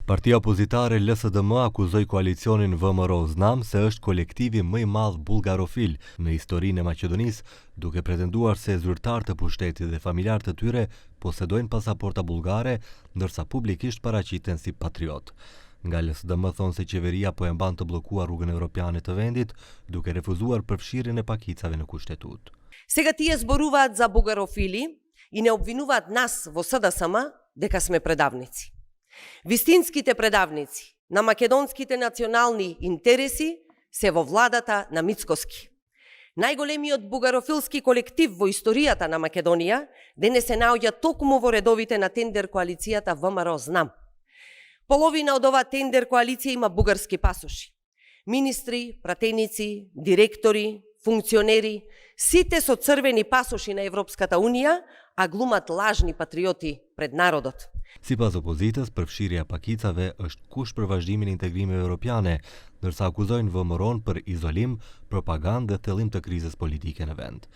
Partia opozitare LSDM akuzoi koalicionin VMRO Znam se është kolektivi më i madh bullgarofil në historinë e Maqedonisë, duke pretenduar se zyrtar të pushtetit dhe familjar të tyre posedojnë pasaporta bullgare, ndërsa publikisht paraqiten si patriot. Nga LSDM thonë se qeveria po e mban të bllokuar rrugën evropiane të vendit, duke refuzuar përfshirjen e pakicave në kushtetut. Сега тие зборуваат за бугарофили и не обвинуваат нас во СДСМ дека сме предавници. Вистинските предавници на македонските национални интереси се во владата на Мицкоски. Најголемиот бугарофилски колектив во историјата на Македонија денес се наоѓа токму во редовите на тендер коалицијата ВМРО Знам. Половина од оваа тендер коалиција има бугарски пасоши. Министри, пратеници, директори, функционери, сите со црвени пасоши на Европската Унија, а глумат лажни патриоти пред народот. Sipas opozitës, përfshirja e pakicave është kusht për vazhdimin e integrimeve evropiane, ndërsa akuzojnë VMRO-n për izolim, propagandë dhe thellim të krizës politike në vend.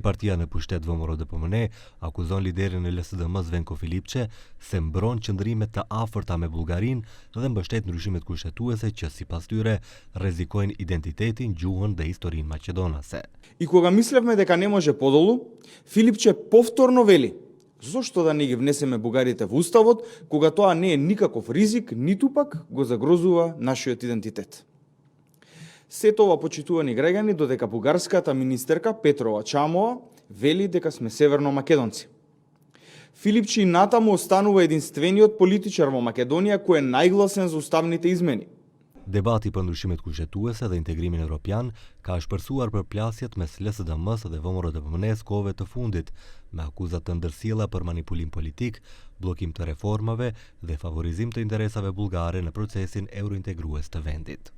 Partia në pushtet VMRO-DPMNE akuzon liderin e LSDM Venko Filipçe se mbron qëndrimet të afërta me Bullgarinë dhe mbështet ndryshimet kushtetuese që sipas tyre rrezikojnë identitetin, gjuhën dhe historinë maqedonase. И кога мислевме дека не може подолу, Филипче повторно вели: зошто да не ги внесеме бугарите во уставот, кога тоа не е никаков ризик, ниту пак го загрозува нашиот идентитет. Сето ова, почитувани граѓани, додека бугарската министерка Петрова Чамова вели дека сме северно македонци. Филипче натаму останува единствениот политичар во Македонија кој е најгласен за уставните измени. Debati për ndryshimet kushtetuese dhe integrimin evropian ka shpërsuar përplasjet mes LSDM-s dhe VMRO-DPMNE-s kohëve të fundit, me akuzat të ndërsjella për manipulim politik, bllokim të reformave dhe favorizim të interesave bullgare në procesin eurointegrues të vendit.